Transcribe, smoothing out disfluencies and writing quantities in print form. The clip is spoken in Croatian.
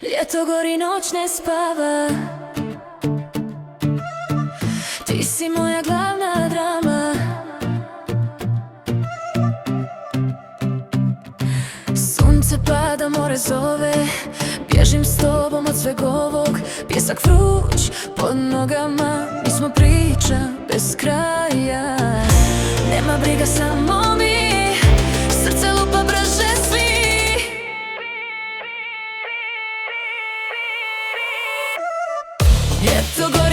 Ljeto gori, noć ne spava. Ti si moja glavna drama. Sunce pada, more zove. Bježim s tobom od sveg ovog. Pjesak vruć pod nogama. Mi smo priča bez kraja. Nema briga, samo mi. Srce lupa brže svi. Ljeto gori,